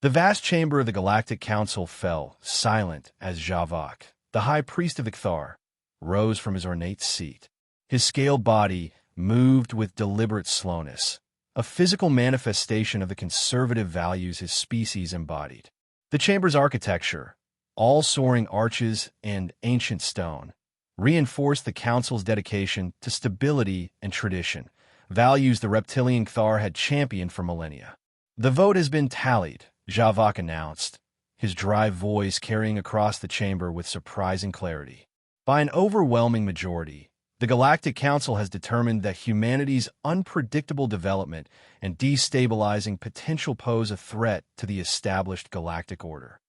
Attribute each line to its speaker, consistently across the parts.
Speaker 1: The vast chamber of the Galactic Council fell, silent as Javok, the high priest of Icthar, rose from his ornate seat. His scaled body moved with deliberate slowness, a physical manifestation of the conservative values his species embodied. The chamber's architecture, all soaring arches and ancient stone, reinforced the Council's dedication to stability and tradition, values the reptilian Cthar had championed for millennia. "The vote has been tallied," Javok announced, his dry voice carrying across the chamber with surprising clarity. "By an overwhelming majority, the Galactic Council has determined that humanity's unpredictable development and destabilizing potential pose a threat to the established galactic order."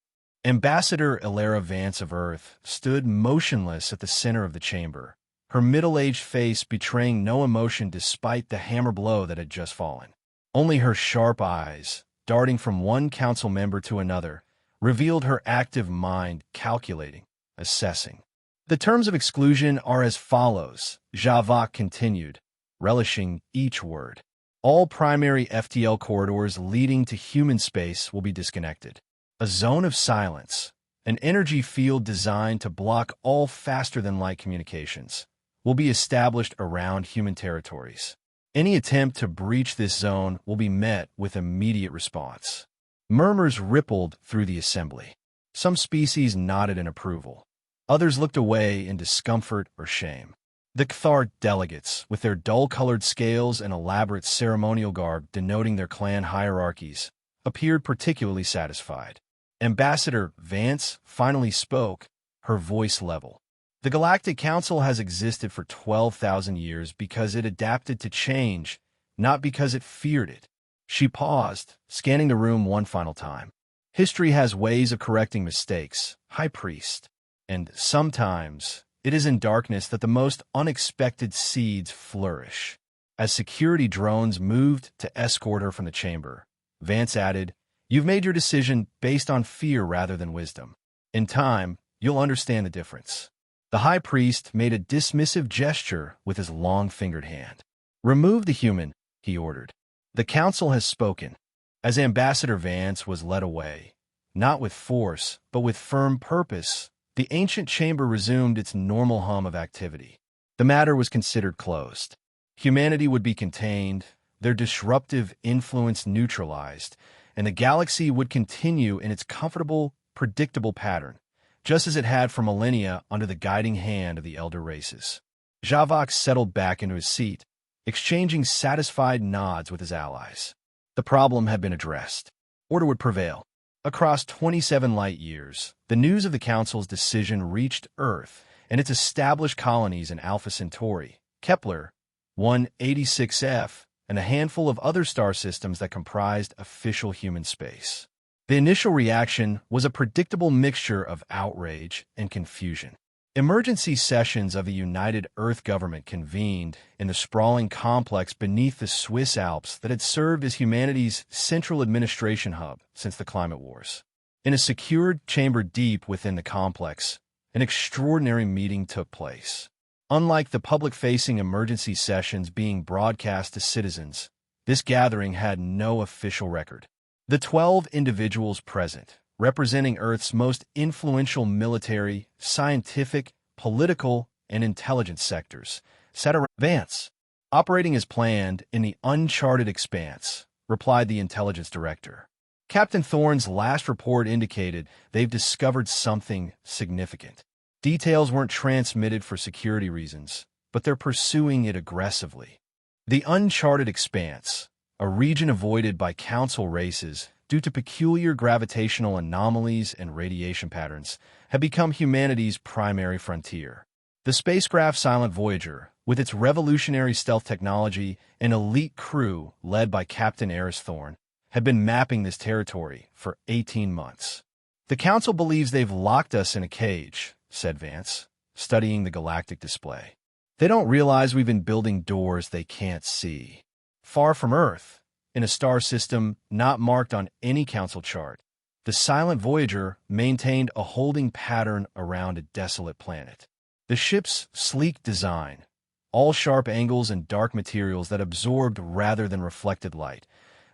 Speaker 1: Ambassador Ilara Vance of Earth stood motionless at the center of the chamber, her middle-aged face betraying no emotion despite the hammer blow that had just fallen. Only her sharp eyes, darting from one council member to another, revealed her active mind calculating, assessing. "The terms of exclusion are as follows," Javok continued, relishing each word. "All primary FTL corridors leading to human space will be disconnected. A zone of silence, an energy field designed to block all faster-than-light communications, will be established around human territories. Any attempt to breach this zone will be met with immediate response." Murmurs rippled through the assembly. Some species nodded in approval. Others looked away in discomfort or shame. The Cthar delegates, with their dull-colored scales and elaborate ceremonial garb denoting their clan hierarchies, appeared particularly satisfied. Ambassador Vance finally spoke, her voice level. "The Galactic Council has existed for 12,000 years because it adapted to change, not because it feared it." She paused, scanning the room one final time. "History has ways of correcting mistakes, High Priest, and sometimes it is in darkness that the most unexpected seeds flourish." As security drones moved to escort her from the chamber, Vance added, "You've made your decision based on fear rather than wisdom. In time, you'll understand the difference." The High Priest made a dismissive gesture with his long-fingered hand. "Remove the human," he ordered. "The Council has spoken." As Ambassador Vance was led away, not with force, but with firm purpose, the ancient chamber resumed its normal hum of activity. The matter was considered closed. Humanity would be contained, their disruptive influence neutralized, and the galaxy would continue in its comfortable, predictable pattern, just as it had for millennia under the guiding hand of the elder races. Javok settled back into his seat, exchanging satisfied nods with his allies. The problem had been addressed. Order would prevail. Across 27 light-years, the news of the Council's decision reached Earth and its established colonies in Alpha Centauri, Kepler 186f, and a handful of other star systems that comprised official human space. The initial reaction was a predictable mixture of outrage and confusion. Emergency sessions of the United Earth government convened in the sprawling complex beneath the Swiss Alps that had served as humanity's central administration hub since the climate wars. In a secured chamber deep within the complex, an extraordinary meeting took place. Unlike the public-facing emergency sessions being broadcast to citizens, this gathering had no official record. The 12 individuals present, representing Earth's most influential military, scientific, political, and intelligence sectors, sat around. "Vance, operating as planned in the uncharted expanse," replied the intelligence director. "Captain Thorne's last report indicated they've discovered something significant. Details weren't transmitted for security reasons, but they're pursuing it aggressively. The uncharted expanse, a region avoided by Council races due to peculiar gravitational anomalies and radiation patterns, have become humanity's primary frontier. The spacecraft Silent Voyager, with its revolutionary stealth technology and elite crew led by Captain Eris Thorne, had been mapping this territory for 18 months. The Council believes they've locked us in a cage," said Vance, studying the galactic display. "They don't realize we've been building doors they can't see. Far from Earth, in a star system not marked on any Council chart, the Silent Voyager maintained a holding pattern around a desolate planet. The ship's sleek design, all sharp angles and dark materials that absorbed rather than reflected light,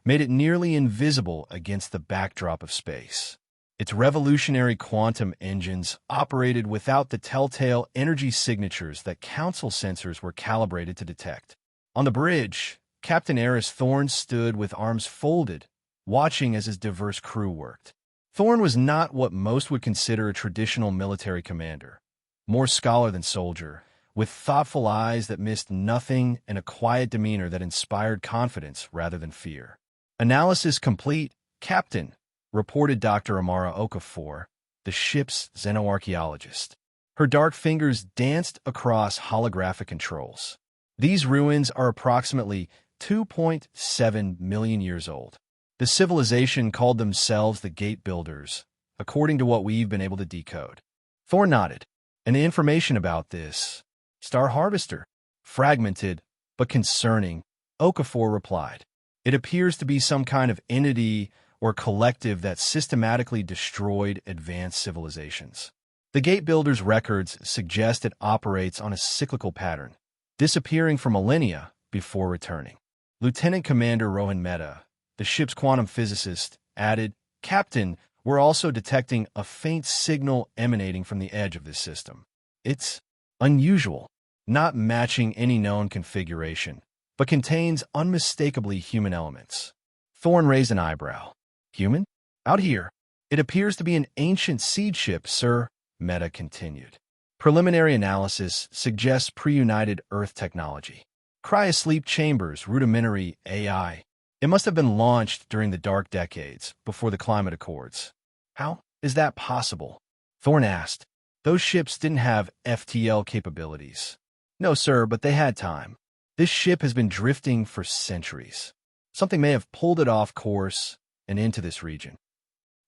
Speaker 1: made it nearly invisible against the backdrop of space. Its revolutionary quantum engines operated without the telltale energy signatures that Council sensors were calibrated to detect. On the bridge, Captain Eris Thorne stood with arms folded, watching as his diverse crew worked. Thorne was not what most would consider a traditional military commander, more scholar than soldier, with thoughtful eyes that missed nothing and a quiet demeanor that inspired confidence rather than fear. "Analysis complete, Captain," reported Dr. Amara Okafor, the ship's xenoarchaeologist. Her dark fingers danced across holographic controls. "These ruins are approximately 2.7 million years old. The civilization called themselves the Gate Builders, according to what we've been able to decode." Thor nodded. "And the information about this Star Harvester? Fragmented, but concerning," Okafor replied. "It appears to be some kind of entity or collective that systematically destroyed advanced civilizations. The Gate Builders' records suggest it operates on a cyclical pattern, disappearing for millennia before returning." Lieutenant Commander Rohan Mehta, the ship's quantum physicist, added, "Captain, we're also detecting a faint signal emanating from the edge of this system. It's unusual, not matching any known configuration, but contains unmistakably human elements." Thorne raised an eyebrow. "Human? Out here? It appears to be an ancient seed ship, sir," Mehta continued. "Preliminary analysis suggests pre-United Earth technology. Cryosleep chambers, rudimentary AI. It must have been launched during the dark decades, before the climate accords." "How is that possible?" Thorne asked. "Those ships didn't have FTL capabilities." "No, sir, but they had time. This ship has been drifting for centuries. Something may have pulled it off course and into this region."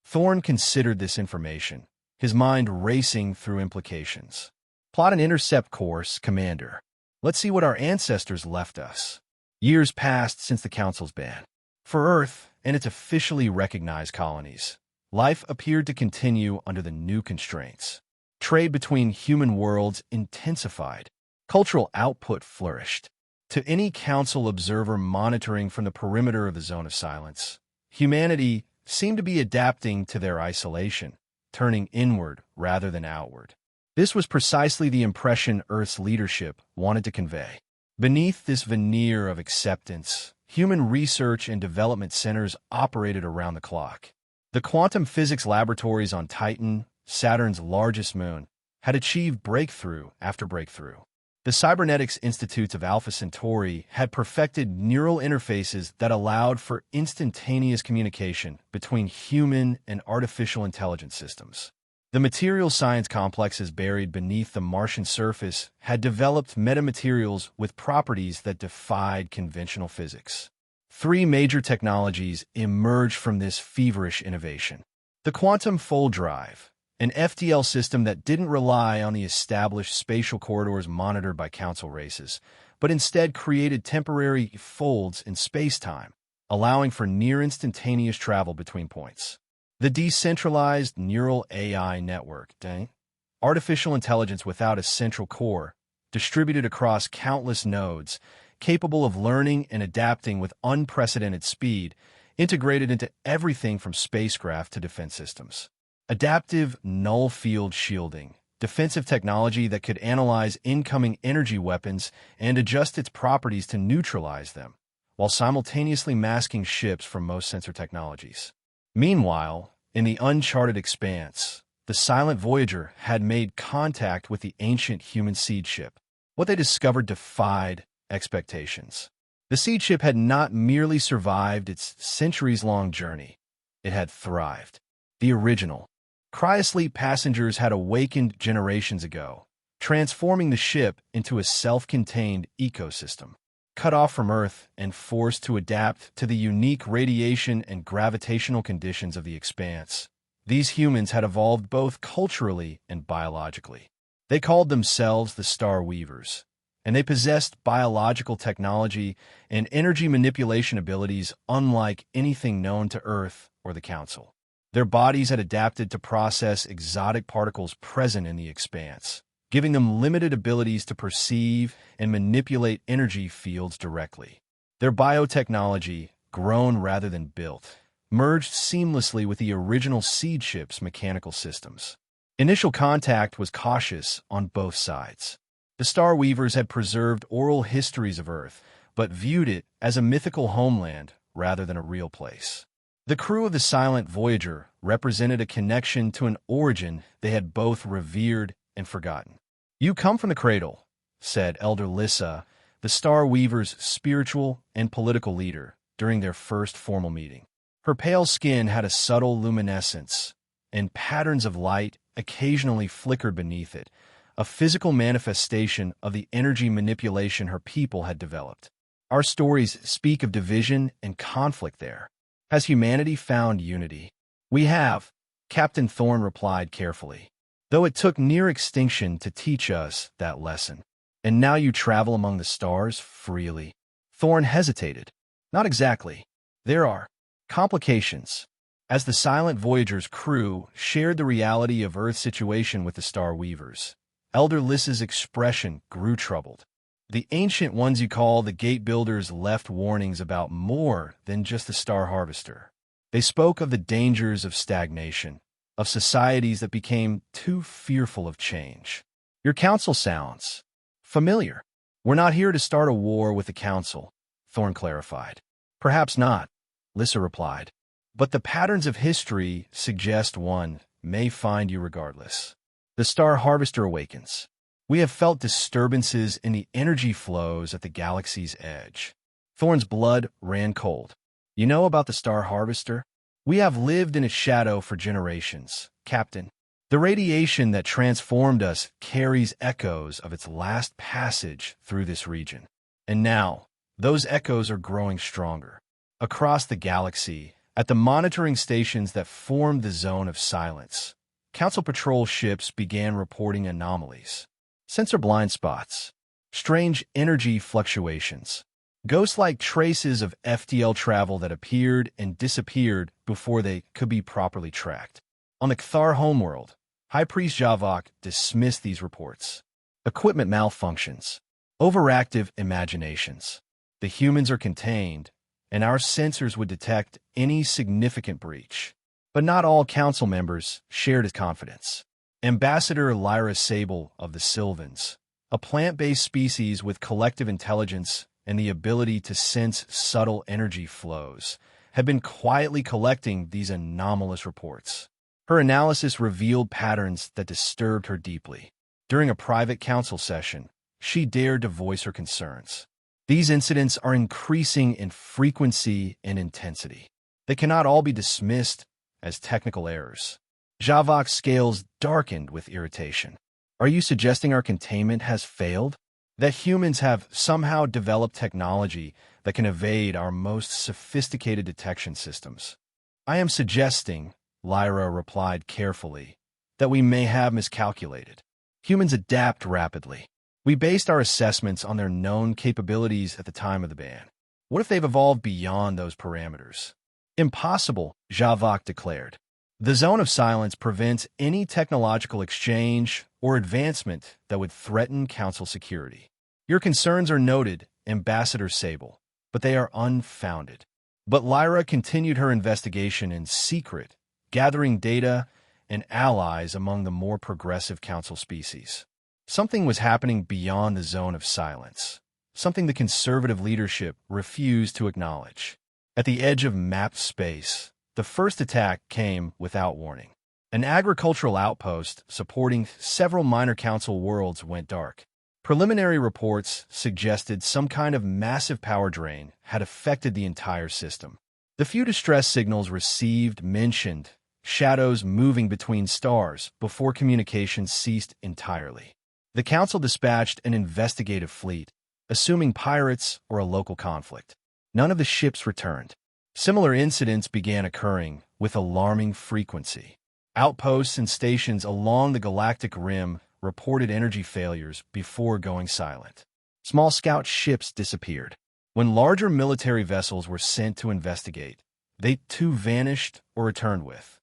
Speaker 1: Thorne considered this information, his mind racing through implications. "Plot an intercept course, Commander. Let's see what our ancestors left us." Years passed since the Council's ban. For Earth and its officially recognized colonies, life appeared to continue under the new constraints. Trade between human worlds intensified. Cultural output flourished. To any Council observer monitoring from the perimeter of the Zone of Silence, humanity seemed to be adapting to their isolation, turning inward rather than outward. This was precisely the impression Earth's leadership wanted to convey. Beneath this veneer of acceptance, human research and development centers operated around the clock. The quantum physics laboratories on Titan, Saturn's largest moon, had achieved breakthrough after breakthrough. The cybernetics institutes of Alpha Centauri had perfected neural interfaces that allowed for instantaneous communication between human and artificial intelligence systems. The material science complexes buried beneath the Martian surface had developed metamaterials with properties that defied conventional physics. Three major technologies emerged from this feverish innovation. The quantum fold drive, an FTL system that didn't rely on the established spatial corridors monitored by Council races, but instead created temporary folds in space-time, allowing for near-instantaneous travel between points. The decentralized neural AI network, artificial intelligence without a central core, distributed across countless nodes, capable of learning and adapting with unprecedented speed, integrated into everything from spacecraft to defense systems. Adaptive null field shielding, defensive technology that could analyze incoming energy weapons and adjust its properties to neutralize them, while simultaneously masking ships from most sensor technologies. Meanwhile, in the uncharted expanse, the silent Voyager had made contact with the ancient human seed ship. What they discovered defied expectations. The seed ship had not merely survived its centuries-long journey, it had thrived. The original. Cryosleep passengers had awakened generations ago, transforming the ship into a self-contained ecosystem. Cut off from Earth and forced to adapt to the unique radiation and gravitational conditions of the expanse, these humans had evolved both culturally and biologically. They called themselves the Star Weavers, and they possessed biological technology and energy manipulation abilities unlike anything known to Earth or the Council. Their bodies had adapted to process exotic particles present in the expanse, giving them limited abilities to perceive and manipulate energy fields directly. Their biotechnology, grown rather than built, merged seamlessly with the original seed ship's mechanical systems. Initial contact was cautious on both sides. The Star Weavers had preserved oral histories of Earth, but viewed it as a mythical homeland rather than a real place. The crew of the Silent Voyager represented a connection to an origin they had both revered and forgotten. "You come from the cradle," said Elder Lissa, the Star Weaver's spiritual and political leader, during their first formal meeting. Her pale skin had a subtle luminescence, and patterns of light occasionally flickered beneath it, a physical manifestation of the energy manipulation her people had developed. "Our stories speak of division and conflict there. Has humanity found unity?" "We have," Captain Thorne replied carefully, "though it took near extinction to teach us that lesson. And now you travel among the stars freely." Thorne hesitated. "Not exactly. There are complications." As the Silent Voyager's crew shared the reality of Earth's situation with the Star Weavers, Elder Lissa's expression grew troubled. "The ancient ones you call the Gate Builders left warnings about more than just the Star Harvester. They spoke of the dangers of stagnation, of societies that became too fearful of change. Your council sounds familiar." "We're not here to start a war with the council," Thorne clarified. "Perhaps not," Lissa replied. "But the patterns of history suggest one may find you regardless. The Star Harvester awakens. We have felt disturbances in the energy flows at the galaxy's edge." Thorne's blood ran cold. "You know about the Star Harvester? We have lived in its shadow for generations, Captain. The radiation that transformed us carries echoes of its last passage through this region. And now, those echoes are growing stronger. Across the galaxy, at the monitoring stations that formed the Zone of Silence, Council patrol ships began reporting anomalies. Sensor blind spots, strange energy fluctuations, ghost-like traces of FTL travel that appeared and disappeared before they could be properly tracked. On the Kthar homeworld, High Priest Javok dismissed these reports. Equipment malfunctions, overactive imaginations. The humans are contained, and our sensors would detect any significant breach. But not all council members shared his confidence. Ambassador Lyra Sable of the Sylvans, a plant-based species with collective intelligence and the ability to sense subtle energy flows, had been quietly collecting these anomalous reports. Her analysis revealed patterns that disturbed her deeply. During a private council session, she dared to voice her concerns. "These incidents are increasing in frequency and intensity. They cannot all be dismissed as technical errors." Javok's scales darkened with irritation. "Are you suggesting our containment has failed? That humans have somehow developed technology that can evade our most sophisticated detection systems?" "I am suggesting," Lyra replied carefully, "that we may have miscalculated. Humans adapt rapidly. We based our assessments on their known capabilities at the time of the ban. What if they've evolved beyond those parameters?" "Impossible," Javok declared. "The Zone of Silence prevents any technological exchange or advancement that would threaten Council security. Your concerns are noted, Ambassador Sable, but they are unfounded." But Lyra continued her investigation in secret, gathering data and allies among the more progressive Council species. Something was happening beyond the Zone of Silence, something the conservative leadership refused to acknowledge. At the edge of mapped space, the first attack came without warning. An agricultural outpost supporting several minor council worlds went dark. Preliminary reports suggested some kind of massive power drain had affected the entire system. The few distress signals received mentioned shadows moving between stars before communication ceased entirely. The council dispatched an investigative fleet, assuming pirates or a local conflict. None of the ships returned. Similar incidents began occurring with alarming frequency. Outposts and stations along the galactic rim reported energy failures before going silent. Small scout ships disappeared. When larger military vessels were sent to investigate, they too vanished or returned with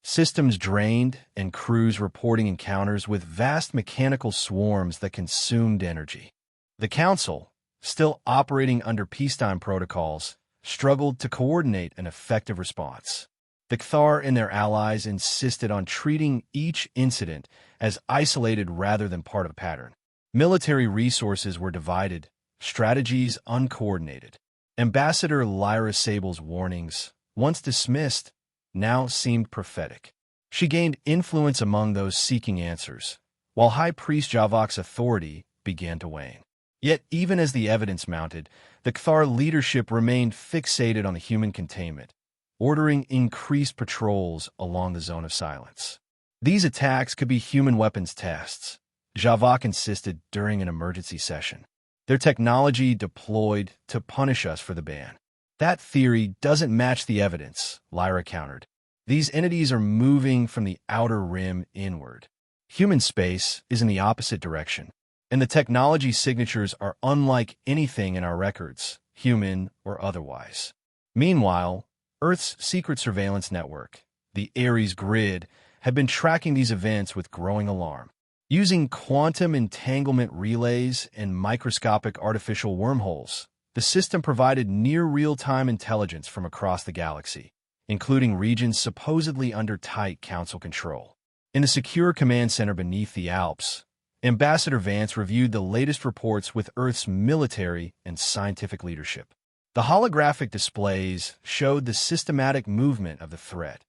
Speaker 1: systems drained and crews reporting encounters with vast mechanical swarms that consumed energy. The Council, still operating under peacetime protocols, struggled to coordinate an effective response. The Kthar and their allies insisted on treating each incident as isolated rather than part of a pattern. Military resources were divided, strategies uncoordinated. Ambassador Lyra Sable's warnings, once dismissed, now seemed prophetic. She gained influence among those seeking answers, while High Priest Javok's authority began to wane. Yet, even as the evidence mounted, the Kthar leadership remained fixated on the human containment, ordering increased patrols along the zone of silence. These attacks could be human weapons tests, Javok insisted during an emergency session. Their technology deployed to punish us for the ban. That theory doesn't match the evidence, Lyra countered. These entities are moving from the outer rim inward. Human space is in the opposite direction, and the technology signatures are unlike anything in our records, human or otherwise. Meanwhile, Earth's secret surveillance network, the Ares Grid, had been tracking these events with growing alarm. Using quantum entanglement relays and microscopic artificial wormholes, the system provided near real-time intelligence from across the galaxy, including regions supposedly under tight Council control. In the secure command center beneath the Alps, Ambassador Vance reviewed the latest reports with Earth's military and scientific leadership. The holographic displays showed the systematic movement of the threat,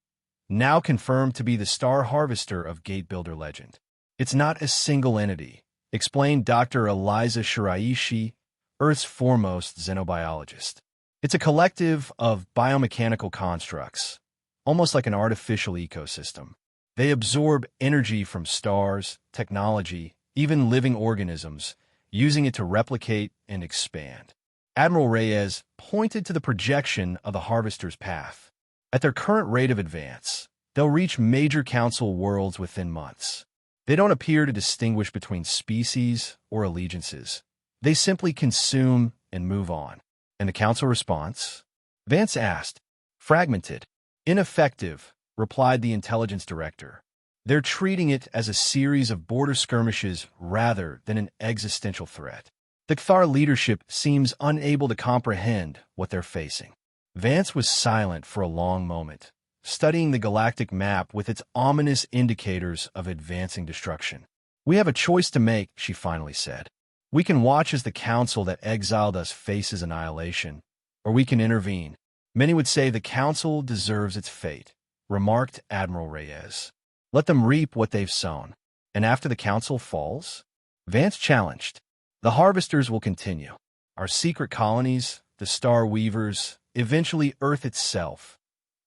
Speaker 1: now confirmed to be the Star Harvester of Gatebuilder legend. It's not a single entity, explained Dr. Eliza Shiraishi, Earth's foremost xenobiologist. It's a collective of biomechanical constructs, almost like an artificial ecosystem. They absorb energy from stars, technology, even living organisms, using it to replicate and expand. Admiral Reyes pointed to the projection of the Harvester's path. At their current rate of advance, they'll reach major Council worlds within months. They don't appear to distinguish between species or allegiances. They simply consume and move on. And the Council response? Vance asked. Fragmented. Ineffective, replied the intelligence director. They're treating it as a series of border skirmishes rather than an existential threat. The Kthar leadership seems unable to comprehend what they're facing. Vance was silent for a long moment, studying the galactic map with its ominous indicators of advancing destruction. We have a choice to make, she finally said. We can watch as the Council that exiled us faces annihilation, or we can intervene. Many would say the Council deserves its fate, remarked Admiral Reyes. Let them reap what they've sown. And after the Council falls? Vance challenged. The Harvesters will continue. Our secret colonies, the Star Weavers, eventually Earth itself,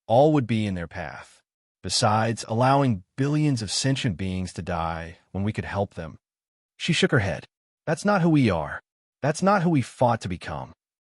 Speaker 1: all would be in their path. Besides, allowing billions of sentient beings to die when we could help them. She shook her head. That's not who we are. That's not who we fought to become.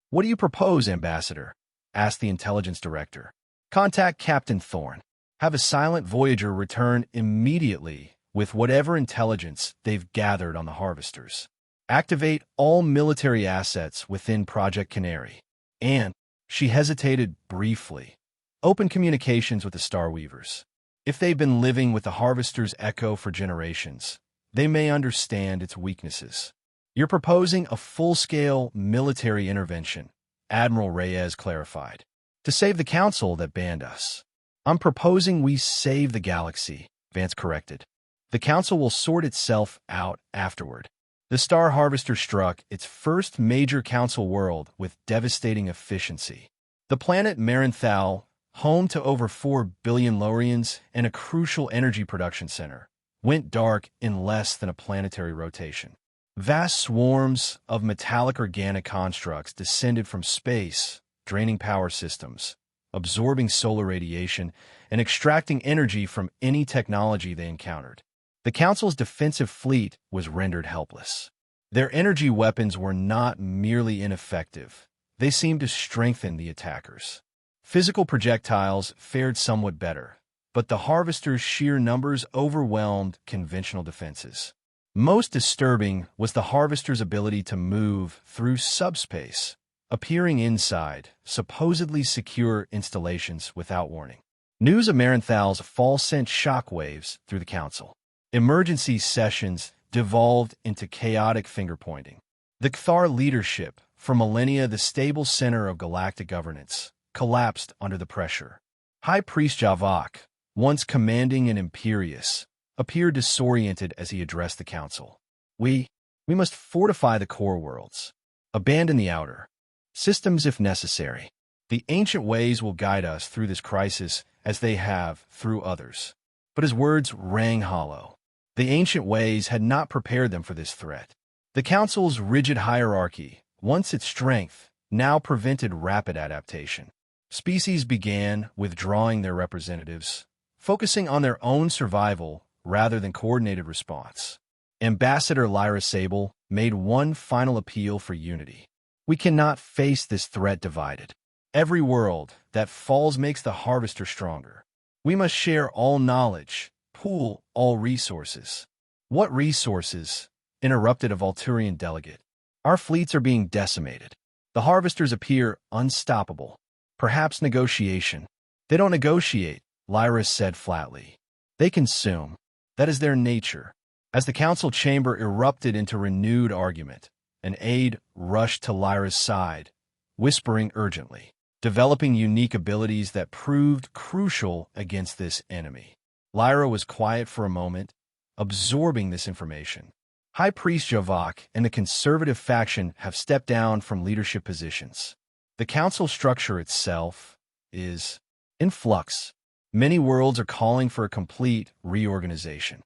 Speaker 1: What do you propose, Ambassador? Asked the intelligence director. Contact Captain Thorne. Have a silent Voyager return immediately with whatever intelligence they've gathered on the Harvesters. Activate all military assets within Project Canary. And, she hesitated briefly, open communications with the Star Weavers. If they've been living with the Harvester's echo for generations, they may understand its weaknesses. You're proposing a full-scale military intervention, Admiral Reyes clarified, to save the Council that banned us. I'm proposing we save the galaxy, Vance corrected. The Council will sort itself out afterward. The Star Harvester struck its first major Council world with devastating efficiency. The planet Marenthal, home to over 4 billion Lorians and a crucial energy production center, went dark in less than a planetary rotation. Vast swarms of metallic organic constructs descended from space, draining power systems, absorbing solar radiation, and extracting energy from any technology they encountered. The Council's defensive fleet was rendered helpless. Their energy weapons were not merely ineffective. They seemed to strengthen the attackers. Physical projectiles fared somewhat better, but the Harvester's sheer numbers overwhelmed conventional defenses. Most disturbing was the Harvester's ability to move through subspace, appearing inside supposedly secure installations without warning. News of Marenthal's fall sent shockwaves through the Council. Emergency sessions devolved into chaotic finger-pointing. The Kthar leadership, For millennia, the stable center of galactic governance collapsed under the pressure. High Priest Javok, once commanding and imperious, appeared disoriented as he addressed the council. We must fortify the core worlds, abandon the outer systems if necessary. The ancient ways will guide us through this crisis as they have through others. But his words rang hollow. The ancient ways had not prepared them for this threat. The council's rigid hierarchy, once its strength, now prevented rapid adaptation. Species began withdrawing their representatives, focusing on their own survival rather than coordinated response. Ambassador Lyra Sable made one final appeal for unity. We cannot face this threat divided. Every world that falls makes the harvester stronger. We must share all knowledge, pool all resources. What resources? Interrupted a Volturian delegate. Our fleets are being decimated. The harvesters appear unstoppable. Perhaps negotiation. They don't negotiate, Lyra said flatly. They consume. That is their nature. As the council chamber erupted into renewed argument, an aide rushed to Lyra's side, whispering urgently, developing unique abilities that proved crucial against this enemy. Lyra was quiet for a moment, absorbing this information. High Priest Javok and the conservative faction have stepped down from leadership positions. The council structure itself is in flux. Many worlds are calling for a complete reorganization.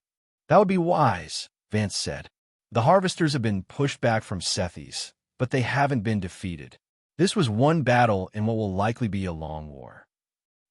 Speaker 1: That would be wise, Vance said. The harvesters have been pushed back from Sethes, but they haven't been defeated. This was one battle in what will likely be a long war.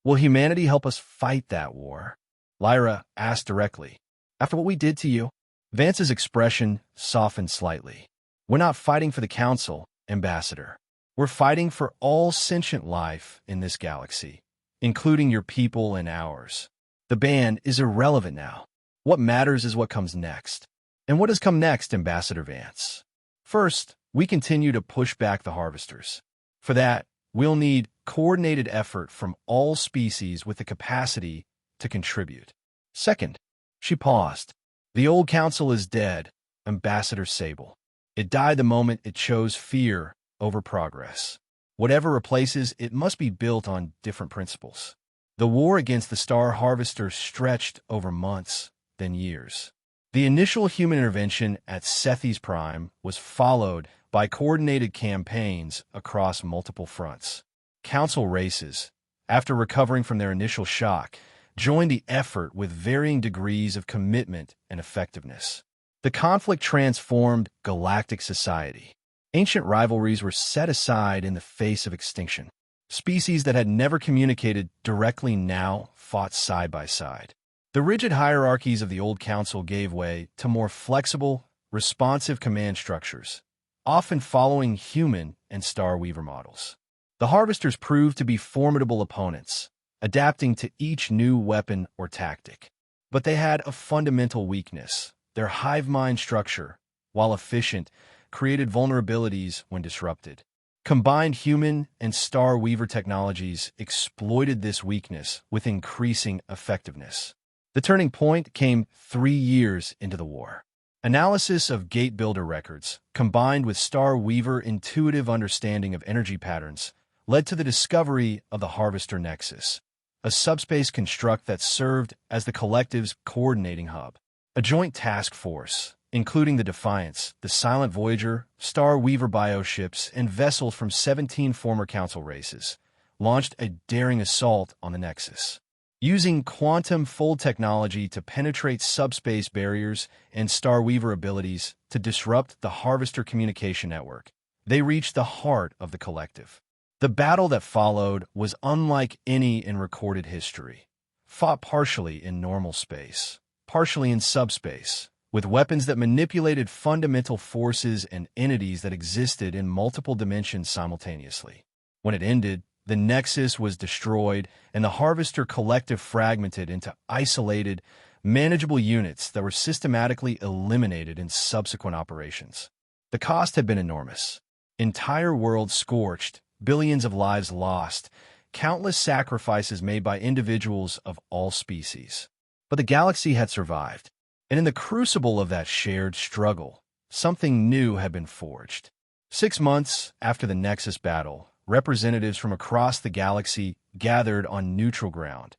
Speaker 1: Will humanity help us fight that war? Lyra asked directly. After what we did to you? Vance's expression softened slightly. We're not fighting for the council, Ambassador. We're fighting for all sentient life in this galaxy, including your people and ours. The ban is irrelevant now. What matters is what comes next. And what has come next, Ambassador Vance? First, we continue to push back the harvesters. For that, we'll need coordinated effort from all species with the capacity to contribute. Second, she paused. The old council is dead, Ambassador Sable. It died the moment it chose fear over progress. Whatever replaces it must be built on different principles. The war against the Star Harvesters stretched over months, then years. The initial human intervention at Sethes Prime was followed by coordinated campaigns across multiple fronts. Council races, after recovering from their initial shock, joined the effort with varying degrees of commitment and effectiveness. The conflict transformed galactic society. Ancient rivalries were set aside in the face of extinction. Species that had never communicated directly now fought side by side. The rigid hierarchies of the old council gave way to more flexible, responsive command structures, often following human and Star Weaver models. The harvesters proved to be formidable opponents, adapting to each new weapon or tactic. But they had a fundamental weakness. Their hive mind structure, while efficient, created vulnerabilities when disrupted. Combined human and Star Weaver technologies exploited this weakness with increasing effectiveness. The turning point came 3 years into the war. Analysis of Gate Builder records, combined with Star Weaver intuitive understanding of energy patterns, led to the discovery of the Harvester Nexus, a subspace construct that served as the collective's coordinating hub. A joint task force, including the Defiance, the Silent Voyager, Star Weaver bioships, and vessels from 17 former Council races, launched a daring assault on the Nexus. Using quantum fold technology to penetrate subspace barriers and Star Weaver abilities to disrupt the Harvester communication network, they reached the heart of the collective. The battle that followed was unlike any in recorded history, fought partially in normal space, partially in subspace, with weapons that manipulated fundamental forces and entities that existed in multiple dimensions simultaneously. When it ended, the Nexus was destroyed, and the Harvester collective fragmented into isolated, manageable units that were systematically eliminated in subsequent operations. The cost had been enormous. Entire worlds scorched, billions of lives lost, countless sacrifices made by individuals of all species. But the galaxy had survived, and in the crucible of that shared struggle, something new had been forged. 6 months after the Nexus battle, representatives from across the galaxy gathered on neutral ground,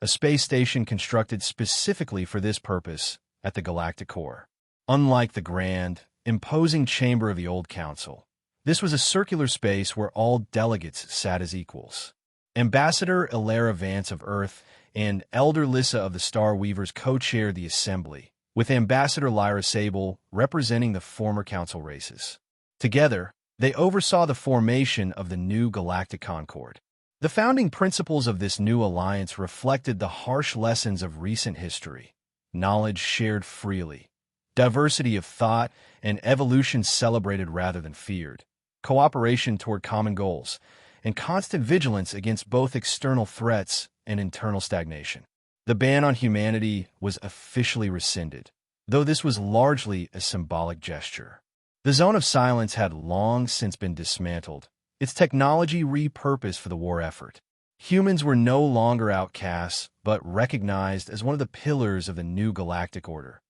Speaker 1: a space station constructed specifically for this purpose at the galactic core. Unlike the grand, imposing chamber of the old council, this was a circular space where all delegates sat as equals. Ambassador Ilara Vance of Earth and Elder Lissa of the Star Weavers co-chaired the assembly, with Ambassador Lyra Sable representing the former council races. Together, they oversaw the formation of the new Galactic Concord. The founding principles of this new alliance reflected the harsh lessons of recent history: knowledge shared freely, diversity of thought, and evolution celebrated rather than feared, cooperation toward common goals, and constant vigilance against both external threats and internal stagnation. The ban on humanity was officially rescinded, though this was largely a symbolic gesture. The Zone of Silence had long since been dismantled, its technology repurposed for the war effort. Humans were no longer outcasts, but recognized as one of the pillars of the new galactic order,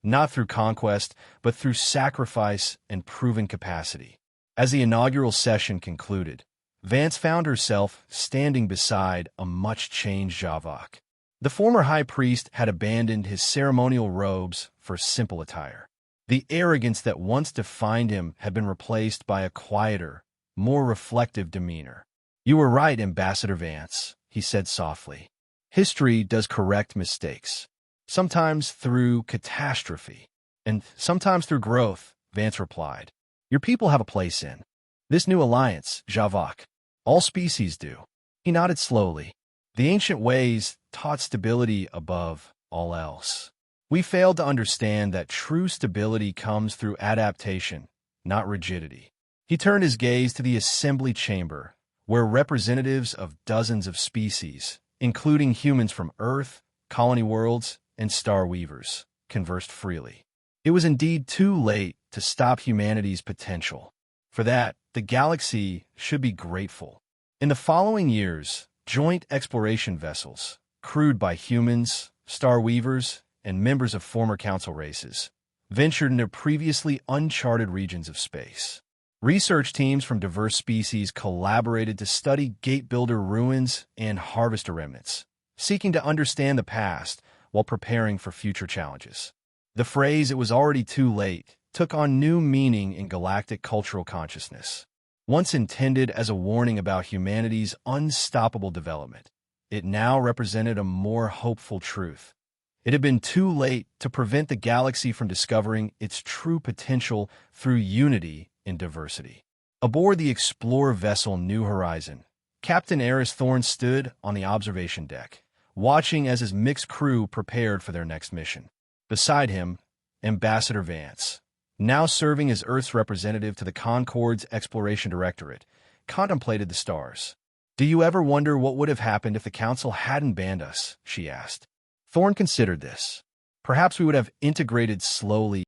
Speaker 1: not through conquest, but through sacrifice and proven capacity. As the inaugural session concluded, Vance found herself standing beside a much-changed Javok. The former high priest had abandoned his ceremonial robes for simple attire. The arrogance that once defined him had been replaced by a quieter, more reflective demeanor. "You were right, Ambassador Vance," he said softly. "History does correct mistakes, sometimes through catastrophe, and sometimes through growth," Vance replied. "Your people have a place in this new alliance, Javok. All species do." He nodded slowly. "The ancient ways taught stability above all else. We failed to understand that true stability comes through adaptation, not rigidity." He turned his gaze to the assembly chamber, where representatives of dozens of species, including humans from Earth, colony worlds, and Star Weavers, conversed freely. It was indeed too late to stop humanity's potential. For that, the galaxy should be grateful. In the following years, joint exploration vessels, crewed by humans, Star Weavers, and members of former council races, ventured into previously uncharted regions of space. Research teams from diverse species collaborated to study Gate Builder ruins and Harvester remnants, seeking to understand the past while preparing for future challenges. The phrase "it was already too late" took on new meaning in galactic cultural consciousness. Once intended as a warning about humanity's unstoppable development, it now represented a more hopeful truth. It had been too late to prevent the galaxy from discovering its true potential through unity in diversity. Aboard the explorer vessel New Horizon, Captain Eris Thorne stood on the observation deck, watching as his mixed crew prepared for their next mission. Beside him, Ambassador Vance, now serving as Earth's representative to the Concord's Exploration Directorate, contemplated the stars. "Do you ever wonder what would have happened if the Council hadn't banned us?" she asked. Thorne considered this. "Perhaps we would have integrated slowly